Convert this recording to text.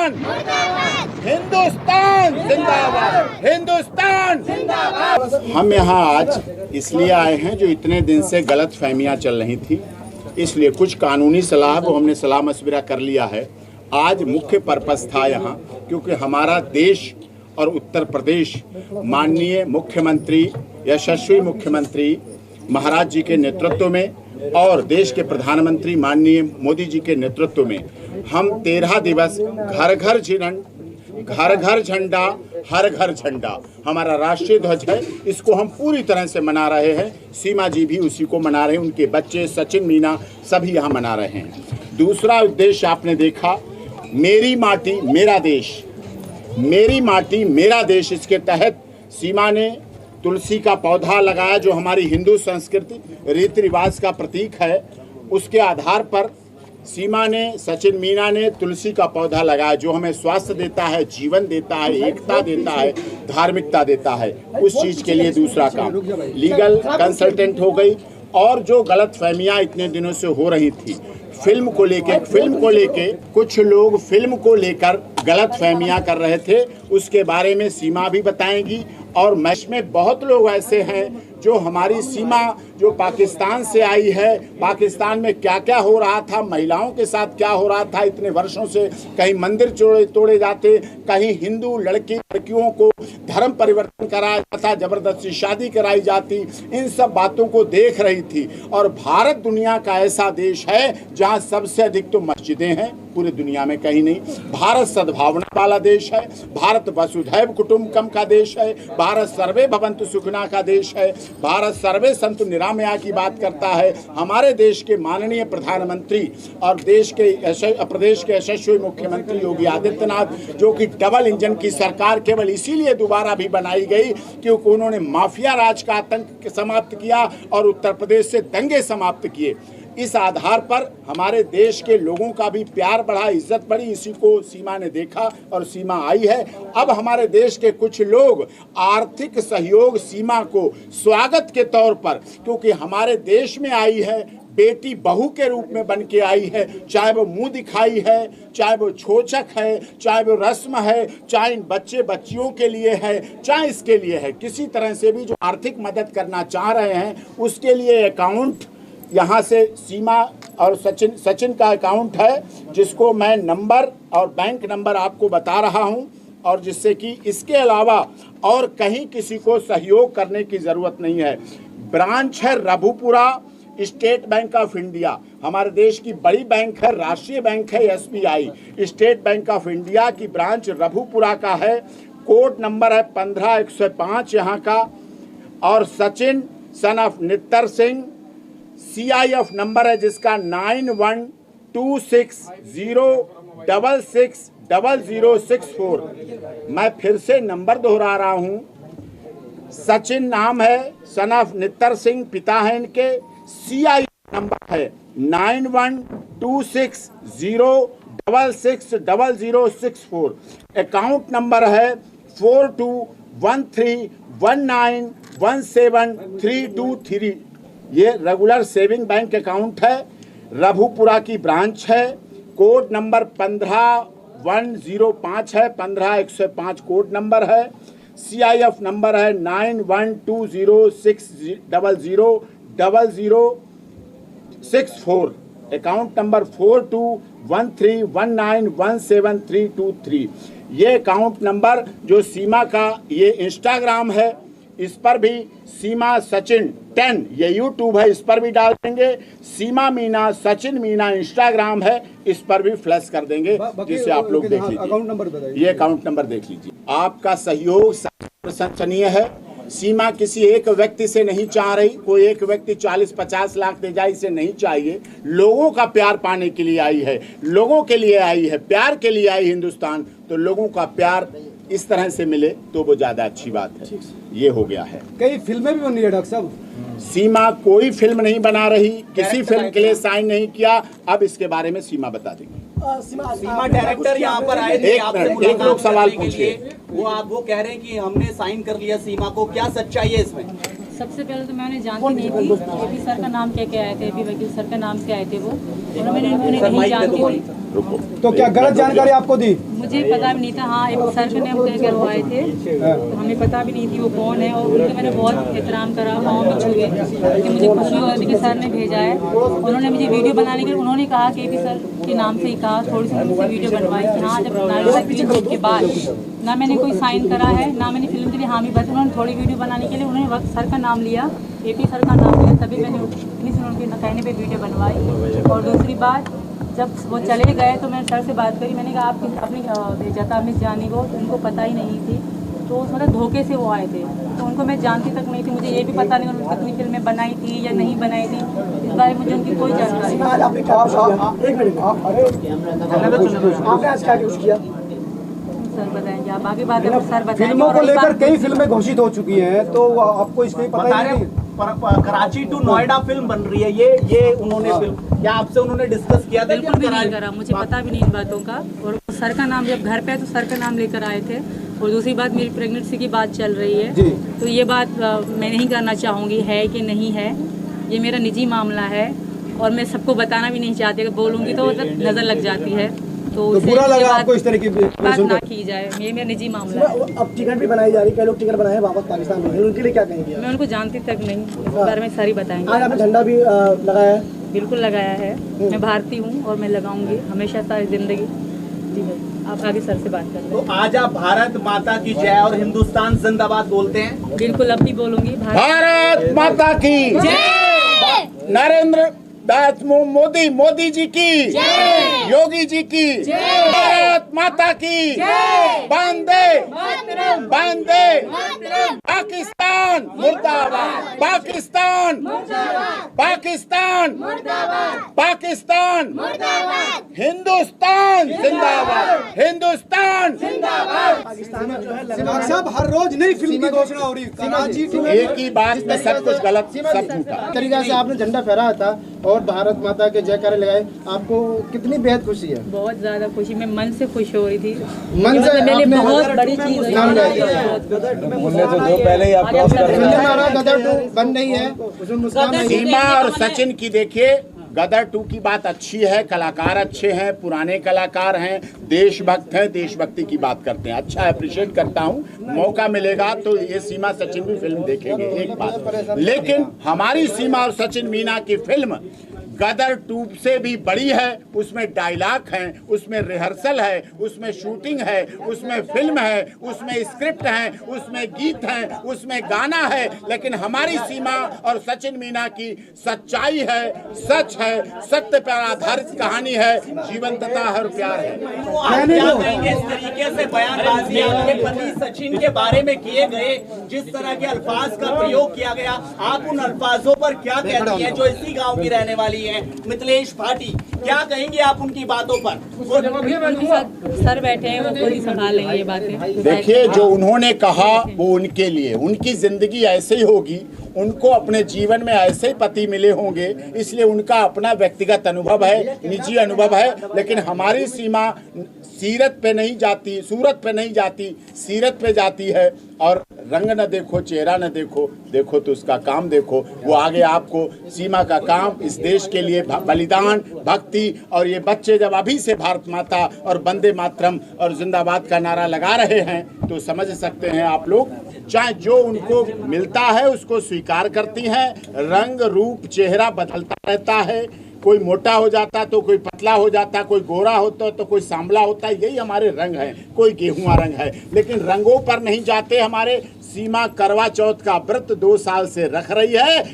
हिंदुस्तान हिंदुस्तान जिंदाबाद, हिंदुस्तान जिंदाबाद। हम यहाँ आज इसलिए आए हैं जो इतने दिन से गलत फहमियाँ चल रही थी, इसलिए कुछ कानूनी सलाह वो हमने सलाह मशविरा कर लिया है। आज मुख्य पर्पस था यहाँ, क्योंकि हमारा देश और उत्तर प्रदेश माननीय मुख्यमंत्री, यशस्वी मुख्यमंत्री महाराज जी के नेतृत्व में और देश के प्रधानमंत्री माननीय मोदी जी के नेतृत्व में हम 13 दिवस घर घर झंडा हर घर झंडा हमारा राष्ट्रीय ध्वज है, इसको हम पूरी तरह से मना रहे हैं। सीमा जी भी उसी को मना रहे हैं, उनके बच्चे सचिन मीना सभी यहाँ मना रहे हैं। दूसरा उद्देश्य आपने देखा, मेरी माटी मेरा देश, मेरी माटी मेरा देश, इसके तहत सीमा ने तुलसी का पौधा लगाया जो हमारी हिंदू संस्कृति रीति रिवाज का प्रतीक है। उसके आधार पर सीमा ने, सचिन मीना ने तुलसी का पौधा लगाया जो हमें स्वास्थ्य देता है, जीवन देता है, एकता देता है, धार्मिकता देता है। उस चीज़ के लिए दूसरा काम लीगल कंसल्टेंट हो गई। और जो गलत फहमियाँ इतने दिनों से हो रही थी फिल्म को लेके कुछ लोग फिल्म को लेकर गलत फहमियाँ कर रहे थे, उसके बारे में सीमा भी बताएंगी। और मैच में बहुत लोग ऐसे हैं जो हमारी सीमा जो पाकिस्तान से आई है, पाकिस्तान में क्या क्या हो रहा था, महिलाओं के साथ क्या हो रहा था इतने वर्षों से, कहीं मंदिर तोड़े जाते, कहीं हिंदू लड़कियों को धर्म परिवर्तन कराया जाता, जबरदस्ती शादी कराई जाती, इन सब बातों को देख रही थी। और भारत दुनिया का ऐसा देश है जहाँ सबसे अधिक तो मस्जिदें हैं, पूरी दुनिया में कहीं नहीं। भारत सद्भावना वाला देश है, भारत वसुधैव कुटुंबकम का देश है, भारत सर्वे भवन्तु सुखिनः का देश है, भारत सर्वे सन्तु निरामया की बात करता है। हमारे देश के माननीय प्रधानमंत्री और प्रदेश के यशस्वी मुख्यमंत्री योगी आदित्यनाथ, जो कि डबल इंजन की सरकार केवल इसीलिए दोबारा भी बनाई गई क्योंकि उन्होंने माफिया राज का आतंक समाप्त किया और उत्तर प्रदेश से दंगे समाप्त किए। इस आधार पर हमारे देश के लोगों का भी प्यार बढ़ा, इज्जत बढ़ी, इसी को सीमा ने देखा और सीमा आई है। अब हमारे देश के कुछ लोग आर्थिक सहयोग सीमा को स्वागत के तौर पर, क्योंकि हमारे देश में आई है, बेटी बहू के रूप में बन के आई है, चाहे वो मुंह दिखाई है, चाहे वो छोचक है, चाहे वो रस्म है, चाहे इन बच्चे बच्चियों के लिए है, चाहे इसके लिए है, किसी तरह से भी जो आर्थिक मदद करना चाह रहे हैं उसके लिए अकाउंट यहाँ से सीमा और सचिन का अकाउंट है, जिसको मैं नंबर और बैंक नंबर आपको बता रहा हूँ, और जिससे कि इसके अलावा और कहीं किसी को सहयोग करने की ज़रूरत नहीं है। ब्रांच है Raghupura state Bank of India, हमारे देश की बड़ी बैंक है, राष्ट्रीय बैंक है SBI। State Bank of India की ब्रांच रघुपुरा का है, कोड नंबर है 15105 यहाँ का। और Sachin son of Nittar Singh CIF number है जिसका 9126066064। मैं फिर से नंबर दोहरा रहा हूँ, सचिन नाम है, सन ऑफ नित्तर सिंह पिता है इनके, CIF नंबर है 9126066064। अकाउंट नंबर है 421319173223। ये रेगुलर सेविंग बैंक अकाउंट है, रघुपुरा की ब्रांच है, कोड नंबर 15105 है, 15105 कोड नंबर है। CIF नंबर है 9120600064। Account number 421319173223। ये अकाउंट नंबर जो सीमा का, ये इंस्टाग्राम है, इस पर भी सीमा सचिन 10, ये यूट्यूब है, इस पर भी डाल देंगे। सीमा मीना सचिन मीना इंस्टाग्राम है, इस पर भी फ्लैश कर देंगे, जिससे आप लोग देख लीजिए। अकाउंट नंबर बताइए। ये अकाउंट नंबर देख लीजिए। आपका सहयोग प्रशंसनीय है। सीमा किसी एक व्यक्ति से नहीं चाह रही, कोई एक व्यक्ति 40-50 लाख दे जाए, इसे नहीं चाहिए। लोगों का प्यार पाने के लिए आई है, लोगों के लिए आई है, प्यार के लिए आई हिंदुस्तान। तो लोगों का प्यार इस तरह से मिले तो वो ज्यादा अच्छी बात है। ये हो गया है। कई फिल्में भी बन रही है डॉक्टर साहब। सीमा कोई फिल्म नहीं बना रही, किसी फिल्म के लिए साइन नहीं किया। अब इसके बारे में सीमा बता देंगी। सीमा डायरेक्टर यहाँ पर आए थे, एक लोग सवाल पूछिए। वो कह रहे हैं कि हमने साइन कर लिया सीमा को, क्या सच्चाई है इसमें? सबसे पहले तो मैं उन्हें जानती नहीं थी। एपी सर का नाम क्या क्या आए थे, एपी वकील सर का नाम से आए थे वो, और मैंने उन्हें नहीं जानती थी। रुको। तो क्या गलत जानकारी आपको दी? मुझे पता भी नहीं था। हाँ, एक सर के नाम कहकर वो आए थे, तो हमें पता भी नहीं थी वो कौन है, और उनका मैंने बहुत एहतराम करा, पाँव में छुए, क्योंकि मुझे खुशी हो रही थी कि सर ने भेजा है। उन्होंने मुझे वीडियो बनाने के लिए उन्होंने कहा कि भी सर के नाम से ही कहा, थोड़ी सी उनसे वीडियो बनवाई। हाँ, जब नालंदा फिल्म के बाद ना मैंने कोई साइन करा है, ना मैंने फिल्म के लिए हामी बस उन्होंने थोड़ी वीडियो बनाने के लिए उन्होंने वक्त सर का नाम लिया, AP सर का नाम लिया, तभी मैंने इतनी से उनके कहने पे वीडियो बनवाई। और दूसरी बात, जब वो चले गए तो मैंने सर से बात करी, मैंने कहा आप अपनी भेजा था मिस जानी को, तो उनको पता ही नहीं थी, तो मतलब धोखे से वो आए थे, तो उनको मैं जानती तक नहीं थी, मुझे ये भी पता नहीं उन्होंने कितनी फिल्में बनाई थी या नहीं बनाई थी, इस बारे में मुझे उनकी कोई जानकारी नहीं। सर बताएंगे, आप आगे बात है सर बताएंगे। फिल्मों को लेकर कई फिल्में घोषित हो चुकी हैं, तो आपको इसके पता ही नहीं? कराची टू नोएडा फिल्म बन रही है, ये उन्होंने फिल्म, क्या आपसे उन्होंने डिस्कस किया था? बिल्कुल भी नहीं करा, मुझे पता भी नहीं इन बातों का। और सर का नाम जब घर पे तो सर का नाम लेकर आए थे। और दूसरी बात, मेरी प्रेगनेंसी की बात चल रही है, तो ये बात मैं नहीं करना चाहूँगी है कि नहीं है, ये मेरा निजी मामला है और मैं सबको बताना भी नहीं चाहती, अगर बोलूँगी तो नज़र लग जाती है, तो बुरा लगा आपको इस तरह की बात ना की जाए, ये मेरा निजी मामला है। अब टिकट भी बनाई जा रही है, कई लोग टिकट बनाए हैं वापस पाकिस्तान में, उनके लिए क्या कहेंगे? मैं उनको जानती तक नहीं, इस बारे में सारी बताएंगे। आज आपने झंडा भी लगाया है? बिल्कुल लगाया है, मैं भारतीय हूँ और मैं लगाऊंगी हमेशा सारी जिंदगी। जी है, आप आगे सर से बात कर लें। तो आज आप भारत माता की जय और हिंदुस्तान जिंदाबाद बोलते हैं? बिल्कुल, अब भी बोलूंगी भारत माता की जय, नरेंद्र दास मोदी जी की जय, योगी जी की जय, भारत माता की जय, वंदे वंदे पाकिस्तान मुर्दाबाद, पाकिस्तान पाकिस्तान पाकिस्तान, हिंदुस्तान जिंदाबाद, हिंदुस्तान डॉक्टर साहब, हर रोज नई फिल्म की घोषणा हो रही है। कराची टू एक ही बात में सब कुछ गलत, सब झूठा। तरीका से आपने झंडा फहराया था और भारत माता के जयकारे लगाए, आपको कितनी बेहद खुशी है? बहुत ज्यादा खुशी, मैं मन से खुश हो रही थी। मन से मेरे लिए आपने बहुत बड़ी चीज है। गदर 2 बन रही है, उसमें मुस्कान है। सीमा और सचिन की देखिए, गदर 2 की बात अच्छी है, कलाकार अच्छे हैं, पुराने कलाकार हैं, देशभक्त हैं, देशभक्ति की बात करते हैं, अच्छा अप्रिशिएट करता हूं। मौका मिलेगा तो ये सीमा सचिन भी फिल्म देखेंगे, एक बात। लेकिन हमारी सीमा और सचिन मीना की फिल्म गदर 2 से भी बड़ी है, उसमें डायलॉग हैं, उसमें रिहर्सल है, उसमें शूटिंग है, उसमें फिल्म है, उसमें स्क्रिप्ट है, उसमें गीत हैं, उसमें गाना है। लेकिन हमारी सीमा और सचिन मीना की सच्चाई है, सच है, सत्य पर आधारित कहानी है, जीवंतता है और प्यार है। तो आप क्या कहेंगे इस तरीके से बयानबाजी आपके पति सचिन के बारे में किए गए, जिस तरह के अल्फाज का प्रयोग किया गया, आप उन अल्फाजों पर क्या कहती हैं जो इसी गांव की रहने वाली है मिथिलेश भाटी, क्या कहेंगे आप उनकी बातों पर? उनके साथ सर बैठे हैं, वो खुद ही संभाल लेंगे ये बातें। देखिए, जो उन्होंने कहा वो उनके लिए, उनकी जिंदगी ऐसे ही होगी, उनको अपने जीवन में ऐसे ही पति मिले होंगे, इसलिए उनका अपना व्यक्तिगत अनुभव है, निजी अनुभव है। लेकिन हमारी सीमा सीरत पे नहीं जाती, सूरत पे नहीं जाती, सीरत पे जाती है। और रंग न देखो, चेहरा न देखो, देखो तो उसका काम देखो। वो आगे आपको सीमा का काम, इस देश के लिए बलिदान, भक्ति, और ये बच्चे जब अभी से भारत माता और वंदे मातरम और जिंदाबाद का नारा लगा रहे हैं, तो समझ सकते हैं आप लोग, चाहे जो उनको मिलता है उसको स्वीकार करती हैं। रंग रूप चेहरा बदलता रहता है, कोई मोटा हो जाता तो कोई पतला हो जाता, कोई गोरा होता तो कोई सांवला होता, यही हमारे रंग है, कोई गेहुआ रंग है। लेकिन रंगों पर नहीं जाते। हमारे सीमा करवा चौथ का व्रत 2 साल से रख रही है।